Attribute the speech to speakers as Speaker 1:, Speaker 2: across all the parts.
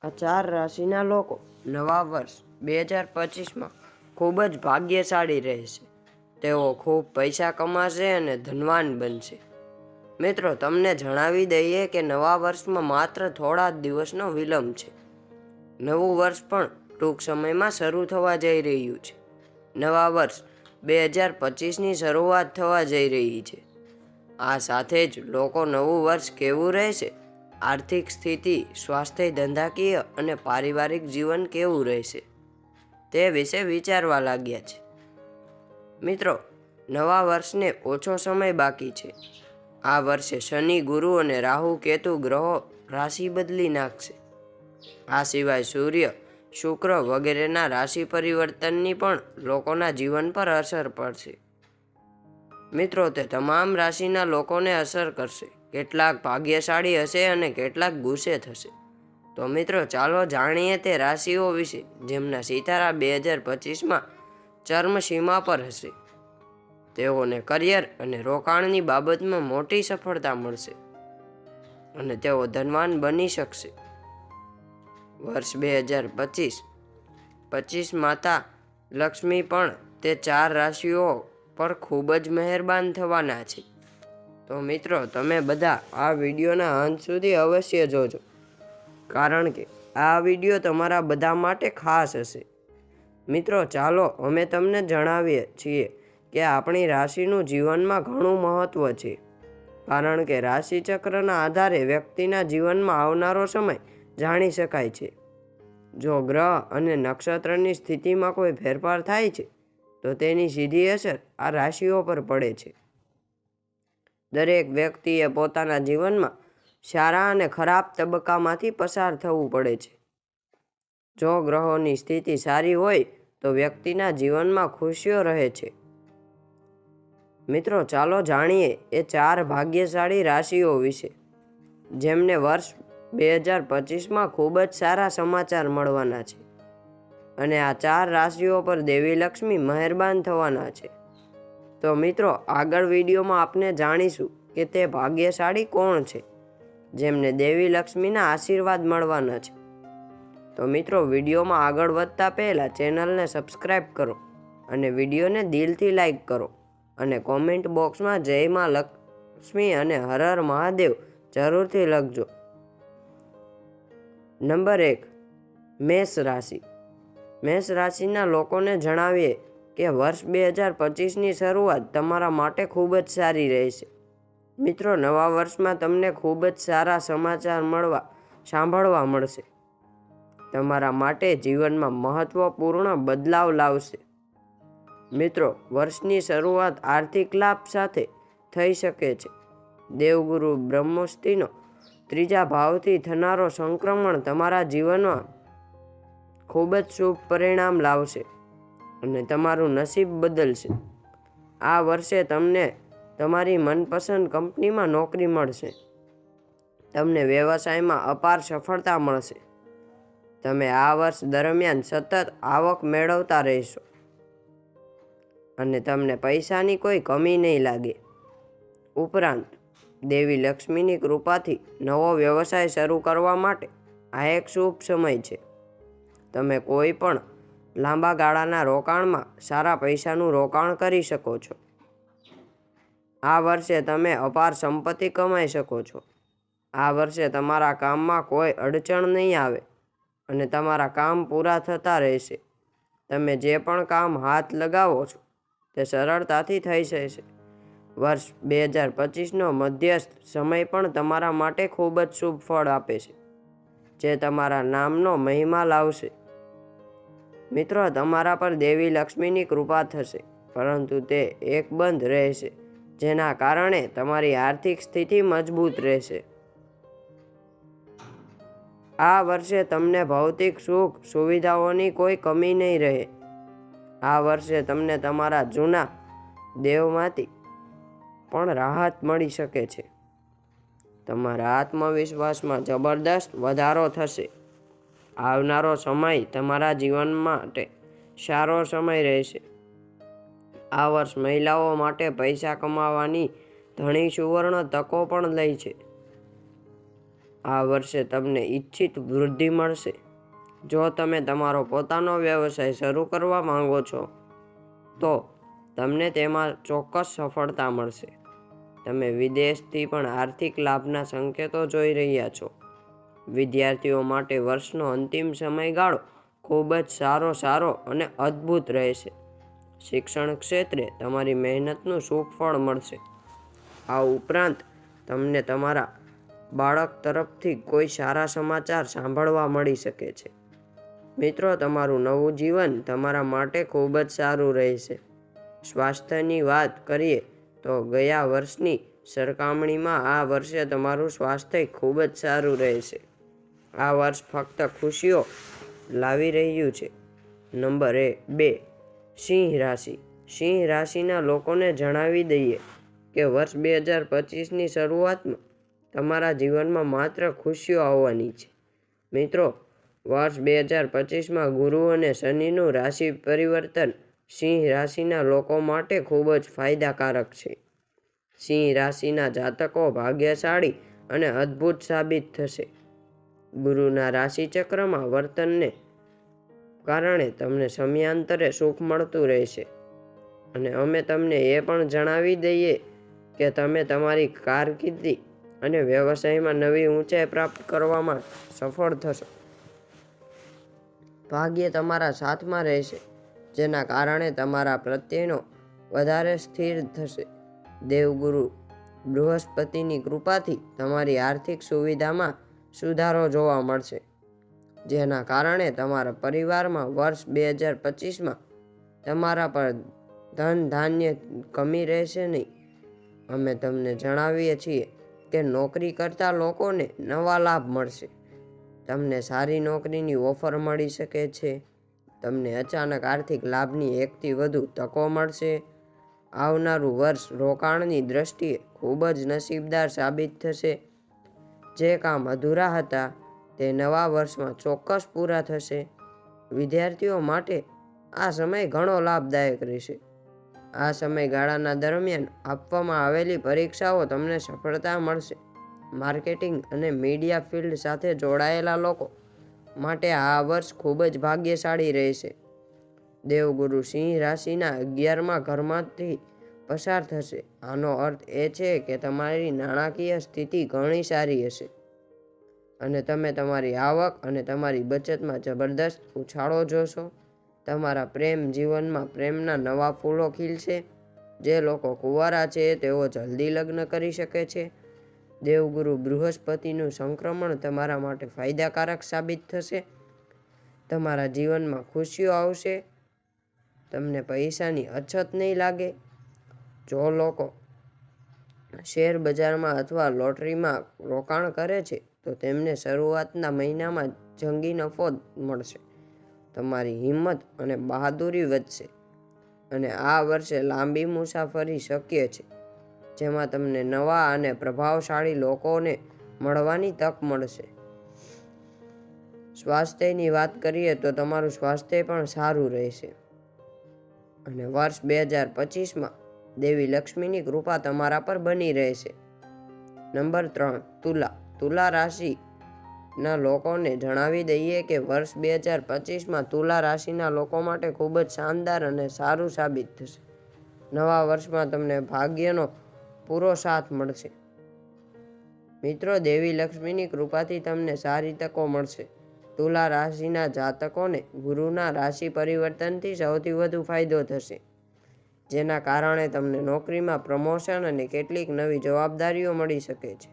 Speaker 1: આ 4 રાશિના લોકો નવા વર્ષ 2025માં ખૂબ જ ભાગ્યશાળી રહેશે. તેઓ ખૂબ પૈસા કમાશે અને ધનવાન બનશે. મિત્રો, તમને જણાવી દઈએ કે નવા વર્ષમાં માત્ર થોડા જ દિવસનો વિલંબ છે. નવું વર્ષ પણ ટૂંક સમયમાં શરૂ થવા જઈ રહ્યું છે. નવા વર્ષ 2025ની શરૂઆત થવા જઈ રહી છે. આ સાથે જ લોકો નવું વર્ષ કેવું રહેશે, આર્થિક સ્થિતિ, સ્વાસ્થ્ય, ધંધાકીય અને પારિવારિક જીવન કેવું રહેશે તે વિશે વિચારવા લાગ્યા છે. મિત્રો, નવા વર્ષને ઓછો સમય બાકી છે. આ વર્ષે શનિ, ગુરુ અને રાહુ કેતુ ગ્રહો રાશિ બદલી નાખશે. આ સિવાય સૂર્ય, શુક્ર વગેરેના રાશિ પરિવર્તનની પણ લોકોના જીવન પર અસર પડશે. મિત્રો, તે તમામ રાશિના લોકોને અસર કરશે. કેટલાક ભાગ્યશાળી હશે અને કેટલાક ગુસ્સે થશે. તો મિત્રો, ચાલો જાણીએ તે રાશિઓ વિશે જેમના સિતારા 2025માં ચરમસીમા પર હશે. તેઓને કરિયર અને રોકાણની બાબતમાં મોટી સફળતા મળશે અને તેઓ ધનવાન બની શકશે. વર્ષ 2025 માતા લક્ષ્મી પણ તે 4 રાશિઓ પર ખૂબ જ મહેરબાન થવાના છે. તો મિત્રો, તમે બધા આ વિડીયોના અંત સુધી અવશ્ય જોજો, કારણ કે આ વિડીયો તમારા બધા માટે ખાસ હશે. મિત્રો, ચાલો અમે તમને જણાવીએ છીએ કે આપણી રાશિનું જીવનમાં ઘણું મહત્ત્વ છે, કારણ કે રાશિચક્રના આધારે વ્યક્તિના જીવનમાં આવનારો સમય જાણી શકાય છે. જો ગ્રહ અને નક્ષત્રની સ્થિતિમાં કોઈ ફેરફાર થાય છે તો તેની સીધી અસર આ રાશિઓ પર પડે છે. દરેક વ્યક્તિએ પોતાના જીવનમાં સારા અને ખરાબ તબક્કામાંથી પસાર થવું પડે છે. જો ગ્રહોની સ્થિતિ સારી હોય તો વ્યક્તિના જીવનમાં ખુશીઓ રહે છે. મિત્રો, ચાલો જાણીએ એ 4 ભાગ્યશાળી રાશિઓ વિશે જેમને વર્ષ 2025માં ખૂબ જ સારા સમાચાર મળવાના છે. અને આ 4 રાશિઓ પર દેવી લક્ષ્મી મહેરબાન થવાના છે. તો મિત્રો, આગળ વિડીયોમાં આપણે જાણીશું કે તે ભાગ્યશાળી કોણ છે જેમને દેવી લક્ષ્મીના આશીર્વાદ મળવાના છે. તો મિત્રો, વિડીયોમાં આગળ વધતા પહેલાં ચેનલને સબસ્ક્રાઈબ કરો અને વિડીયોને દિલથી લાઈક કરો અને કોમેન્ટ બોક્સમાં જય માં લક્ષ્મી અને હર હર મહાદેવ જરૂરથી લખજો. નંબર 1, મેષ રાશિ. મેષ રાશિના લોકોને જણાવીએ કે વર્ષ 2025ની શરૂઆત તમારા માટે ખૂબ જ સારી રહેશે. મિત્રો, નવા વર્ષમાં તમને ખૂબ જ સારા સમાચાર સાંભળવા મળશે. તમારા માટે જીવનમાં મહત્વપૂર્ણ બદલાવ લાવશે. મિત્રો, વર્ષની શરૂઆત આર્થિક લાભ સાથે થઈ શકે છે. દેવગુરુ બ્રહ્મસ્તિનો 3જા ભાવથી થનારો સંક્રમણ તમારા જીવનમાં ખૂબ જ શુભ પરિણામ લાવશે અને તમારું નસીબ બદલશે. આ વર્ષે તમને તમારી મનપસંદ કંપનીમાં નોકરી મળશે. તમને વ્યવસાયમાં અપાર સફળતા મળશે. તમે આ વર્ષ દરમિયાન સતત આવક મેળવતા રહેશો અને તમને પૈસાની કોઈ કમી નહીં લાગે. ઉપરાંત દેવી લક્ષ્મીની કૃપાથી નવો વ્યવસાય શરૂ કરવા માટે આ એક શુભ સમય છે. તમે કોઈ પણ લાંબા ગાળાના રોકાણમાં સારા પૈસાનું રોકાણ કરી શકો છો. આ વર્ષે તમે અપાર સંપત્તિ કમાઈ શકો છો. આ વર્ષે તમારા કામમાં કોઈ અડચણ નહીં આવે અને તમારા કામ પૂરા થતા રહેશે. તમે જે પણ કામ હાથ લગાવો છો તે સરળતાથી થઈ જશે. વર્ષ 2025નો મધ્યસ્થ સમય પણ તમારા માટે ખૂબ જ શુભ ફળ આપે છે, જે તમારા નામનો મહિમા લાવશે. મિત્રો, તમારા પર દેવી લક્ષ્મીની કૃપા થશે, પરંતુ તે એકબંધ રહેશે, જેના કારણે તમારી આર્થિક સ્થિતિ મજબૂત રહેશે. આ વર્ષે તમને ભૌતિક સુખ સુવિધાઓની કોઈ કમી નહીં રહે. આ વર્ષે તમને તમારા જૂના દેવમાંથી પણ રાહત મળી શકે છે. તમારા આત્મવિશ્વાસમાં જબરદસ્ત વધારો થશે. આવનારો સમય તમારા જીવન માટે સારો સમય રહેશે. આ વર્ષ મહિલાઓ માટે પૈસા કમાવાની ઘણી સુવર્ણ તકો પણ લઈ છે. આ વર્ષે તમને ઈચ્છિત વૃદ્ધિ મળશે. જો તમે તમારો પોતાનો વ્યવસાય શરૂ કરવા માંગો છો તો તમને તેમાં ચોક્કસ સફળતા મળશે. તમે વિદેશથી પણ આર્થિક લાભના સંકેતો જોઈ રહ્યા છો. વિદ્યાર્થીઓ માટે વર્ષનો અંતિમ સમયગાળો ખૂબ જ સારો અને અદ્ભુત રહેશે. શિક્ષણ ક્ષેત્રે તમારી મહેનતનું શુભ ફળ મળશે. આ ઉપરાંત તમને તમારા બાળક તરફથી કોઈ સારા સમાચાર સાંભળવા મળી શકે છે. મિત્રો, તમારું નવું જીવન તમારા માટે ખૂબ જ સારું રહેશે. સ્વાસ્થ્યની વાત કરીએ તો ગયા વર્ષની સરખામણીમાં આ વર્ષે તમારું સ્વાસ્થ્ય ખૂબ જ સારું રહેશે. આ વર્ષ ફક્ત ખુશીઓ લાવી રહ્યું છે. નંબર 2, સિંહ રાશિ. સિંહ રાશિના લોકોને જણાવી દઈએ કે વર્ષ 2025ની શરૂઆતમાં તમારા જીવનમાં માત્ર ખુશીઓ આવવાની છે. મિત્રો, વર્ષ 2025માં ગુરુ અને શનિનું રાશિ પરિવર્તન સિંહ રાશિના લોકો માટે ખૂબ જ ફાયદાકારક છે. સિંહ રાશિના જાતકો ભાગ્યશાળી અને અદ્ભુત સાબિત થશે. ગુરુના રાશિચક્રમાં વર્તનને કારણે તમને સમયાંતરે સુખ મળતું રહેશે. અને અમે તમને એ પણ જણાવી દઈએ કે તમે તમારી કારકિર્દી અને વ્યવસાયમાં નવી ઊંચાઈ પ્રાપ્ત કરવામાં સફળ થશો. ભાગ્ય તમારા સાથમાં રહેશે, જેના કારણે તમારા પ્રત્યેનો વધારે સ્થિર થશે. દેવગુરુ બૃહસ્પતિની કૃપાથી તમારી આર્થિક સુવિધામાં સુધારો જોવા મળશે, જેના કારણે તમારા પરિવારમાં વર્ષ 2025માં તમારા પર ધન ધાન્ય કમી રહેશે નહીં. અમે તમને જણાવીએ છીએ કે નોકરી કરતા લોકોને નવા લાભ મળશે. તમને સારી નોકરીની ઓફર મળી શકે છે. તમને અચાનક આર્થિક લાભની એકથી વધુ તકો મળશે. આવનારું વર્ષ રોકાણની દ્રષ્ટિએ ખૂબ જ નસીબદાર સાબિત થશે. જે કામ અધૂરા હતા તે નવા વર્ષમાં ચોક્કસ પૂરા થશે. વિદ્યાર્થીઓ માટે આ સમય ઘણો લાભદાયક રહેશે. આ સમયગાળાના દરમિયાન આપવામાં આવેલી પરીક્ષાઓ તમને સફળતા મળશે. માર્કેટિંગ અને મીડિયા ફિલ્ડ સાથે જોડાયેલા લોકો માટે આ વર્ષ ખૂબ જ ભાગ્યશાળી રહેશે. દેવગુરુ સિંહ રાશિના 11મા ઘરમાંથી પસાર થશે. આનો અર્થ એ છે કે તમારી નાણાકીય સ્થિતિ ઘણી સારી હશે અને તમે તમારી આવક અને તમારી બચતમાં જબરદસ્ત ઉછાળો જોશો. તમારા પ્રેમ જીવનમાં પ્રેમના નવા ફૂલો ખીલશે. જે લોકો કુંવારા છે તેઓ જલ્દી લગ્ન કરી શકે છે. દેવગુરુ બૃહસ્પતિનું સંક્રમણ તમારા માટે ફાયદાકારક સાબિત થશે. તમારા જીવનમાં ખુશીઓ આવશે. તમને પૈસાની અછત નહીં લાગે. જો લોકો શેર બજારમાં અથવા લોટરીમાં રોકાણ કરે છે તો તેમને શરૂઆતના મહિનામાં જંગી નફો મળશે. તમારી હિંમત અને બહાદુરી વધશે અને આ વર્ષે લાંબી મુસાફરી શક્ય છે, જેમાં તમને નવા અને પ્રભાવશાળી લોકોને મળવાની તક મળશે. સ્વાસ્થ્યની વાત કરીએ તો તમારું સ્વાસ્થ્ય પણ સારું રહેશે અને વર્ષ 2025માં દેવી લક્ષ્મીની કૃપા તમારા પર બની રહેશે. નંબર 3, તુલા. તુલા રાશિના લોકોને જણાવી દઈએ કે વર્ષ 2025માં તુલા રાશિના લોકો માટે ખૂબ જ શાનદાર અને સારું સાબિત થશે. નવા વર્ષમાં તમને ભાગ્યનો પૂરો સાથ મળશે. મિત્રો, દેવી લક્ષ્મીની કૃપાથી તમને સારી તકો મળશે. તુલા રાશિના જાતકોને ગુરુના રાશિ પરિવર્તનથી સૌથી વધુ ફાયદો થશે, જેના કારણે તમને નોકરીમાં પ્રમોશન અને કેટલીક નવી જવાબદારીઓ મળી શકે છે.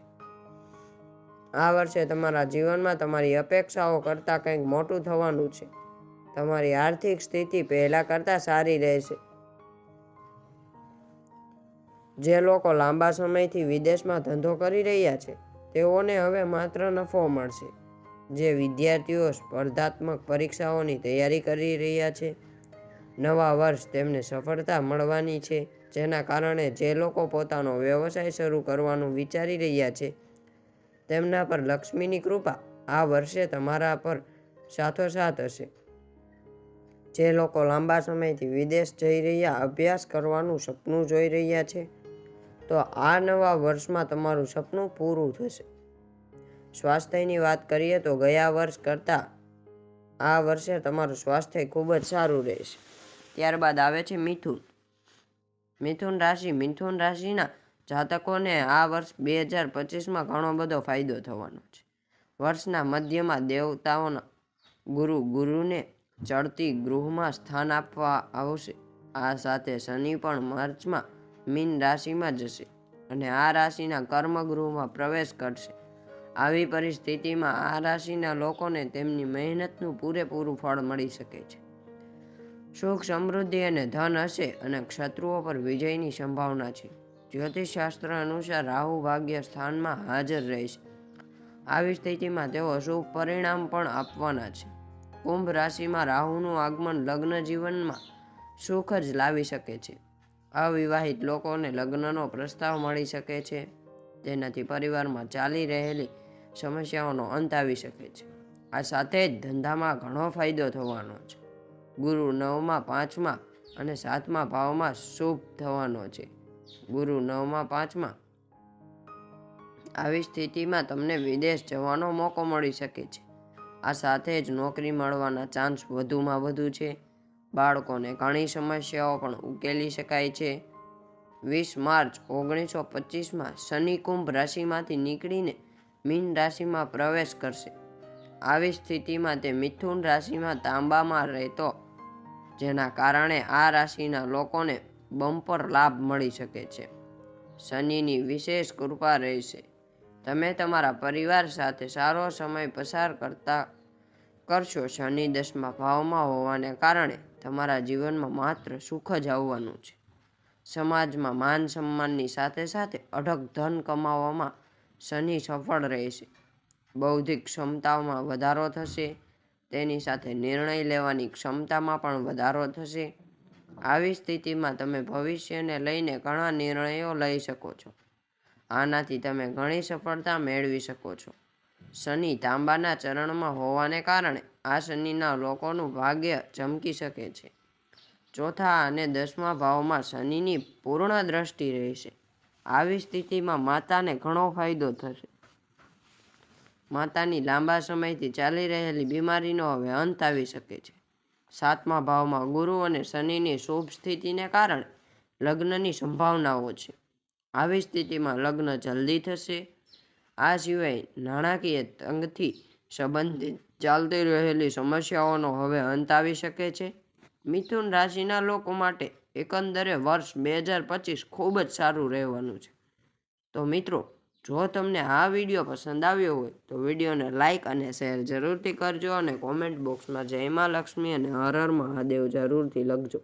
Speaker 1: આ વર્ષે તમારા જીવનમાં તમારી અપેક્ષાઓ કરતાં કંઈક મોટું થવાનું છે. તમારી આર્થિક સ્થિતિ પહેલા કરતાં સારી રહેશે. જે લોકો લાંબા સમયથી વિદેશમાં ધંધો કરી રહ્યા છે તેઓને હવે માત્ર નફો મળશે. જે વિદ્યાર્થીઓ સ્પર્ધાત્મક પરીક્ષાઓની તૈયારી કરી રહ્યા છે, નવા વર્ષ તેમને સફળતા મળવાની છે. જેના કારણે જે લોકો પોતાનો વ્યવસાય શરૂ કરવાનું વિચારી રહ્યા છે તેમના પર લક્ષ્મીની કૃપા આ વર્ષે તમારા પર સાથોસાથ હશે. જે લોકો લાંબા સમયથી વિદેશ જઈ રહ્યા અભ્યાસ કરવાનું સપનું જોઈ રહ્યા છે તો આ નવા વર્ષમાં તમારું સપનું પૂરું થશે. સ્વાસ્થ્યની વાત કરીએ તો ગયા વર્ષ કરતાં આ વર્ષે તમારું સ્વાસ્થ્ય ખૂબ જ સારું રહેશે. ત્યારબાદ આવે છે મિથુન રાશિ. મિથુન રાશિના જાતકોને આ વર્ષ 2025માં ઘણો બધો ફાયદો થવાનો છે. વર્ષના મધ્યમાં દેવતાઓના ગુરુને ચડતી ગૃહમાં સ્થાન આપવા આવશે. આ સાથે શનિ પણ માર્ચમાં મીન રાશિમાં જશે અને આ રાશિના કર્મગૃહમાં પ્રવેશ કરશે. આવી પરિસ્થિતિમાં આ રાશિના લોકોને તેમની મહેનતનું પૂરેપૂરું ફળ મળી શકે છે. સુખ, સમૃદ્ધિ અને ધન હશે અને શત્રુઓ પર વિજયની સંભાવના છે. જ્યોતિષશાસ્ત્ર અનુસાર રાહુ ભાગ્ય સ્થાનમાં હાજર રહેશે. આવી સ્થિતિમાં તેઓ શુભ પરિણામ પણ આપવાના છે. કુંભ રાશિમાં રાહુનું આગમન લગ્ન જીવનમાં સુખ જ લાવી શકે છે. અવિવાહિત લોકોને લગ્નનો પ્રસ્તાવ મળી શકે છે. તેનાથી પરિવારમાં ચાલી રહેલી સમસ્યાઓનો અંત આવી શકે છે. આ સાથે જ ધંધામાં ઘણો ફાયદો થવાનો છે. ગુરુ 9માં 5માં અને 7મા ભાવમાં શુભ થવાનો છે. ગુરુ 9માં 5માં. આવી સ્થિતિમાં તમને વિદેશ જવાનો મોકો મળી શકે છે. આ સાથે જ નોકરી મળવાના ચાન્સ વધુમાં વધુ છે. બાળકોને ઘણી સમસ્યાઓ પણ ઉકેલી શકાય છે. 20 માર્ચ 1925માં શનિ કુંભ રાશિમાંથી નીકળીને મીન રાશિમાં પ્રવેશ કરશે. આવી સ્થિતિમાં તે મિથુન રાશિમાં તાંબામાં રહેતો, જેના કારણે આ રાશિના લોકોને બમ્પર લાભ મળી શકે છે. શનિની વિશેષ કૃપા રહેશે. તમે તમારા પરિવાર સાથે સારો સમય પસાર કરશો. શનિ 10મા ભાવમાં હોવાને કારણે તમારા જીવનમાં માત્ર સુખ જ આવવાનું છે. સમાજમાં માન સન્માનની સાથે સાથે અઢળક ધન કમાવામાં શનિ સફળ રહેશે. બૌદ્ધિક ક્ષમતાઓમાં વધારો થશે. તેની સાથે નિર્ણય લેવાની ક્ષમતામાં પણ વધારો થશે. આવી સ્થિતિમાં તમે ભવિષ્યને લઈને ઘણા નિર્ણયો લઈ શકો છો. આનાથી તમે ઘણી સફળતા મેળવી શકો છો. શનિ તાંબાના ચરણમાં હોવાને કારણે આ શનિના લોકોનું ભાગ્ય ચમકી શકે છે. ચોથા અને 10મા ભાવમાં શનિની પૂર્ણ દ્રષ્ટિ રહેશે. આવી સ્થિતિમાં માતાને ઘણો ફાયદો થશે. માતાની લાંબા સમયથી ચાલી રહેલી બીમારીનો હવે અંત આવી શકે છે. 7મા ભાવમાં ગુરુ અને શનિની શુભ સ્થિતિને કારણે લગ્નની સંભાવનાઓ છે. આવી સ્થિતિમાં લગ્ન જલ્દી થશે. આ સિવાય નાણાકીય તંગથી સંબંધિત ચાલતી રહેલી સમસ્યાઓનો હવે અંત આવી શકે છે. મિથુન રાશિના લોકો માટે એકંદરે વર્ષ 2025 ખૂબ જ સારું રહેવાનું છે. તો મિત્રો, જો તમને આ વિડીયો પસંદ આવ્યો હોય તો વિડીયોને લાઇક અને શેર જરૂરથી કરજો અને કોમેન્ટ બોક્સમાં જય મા લક્ષ્મી અને હર હર મહાદેવ જરૂરથી લખજો.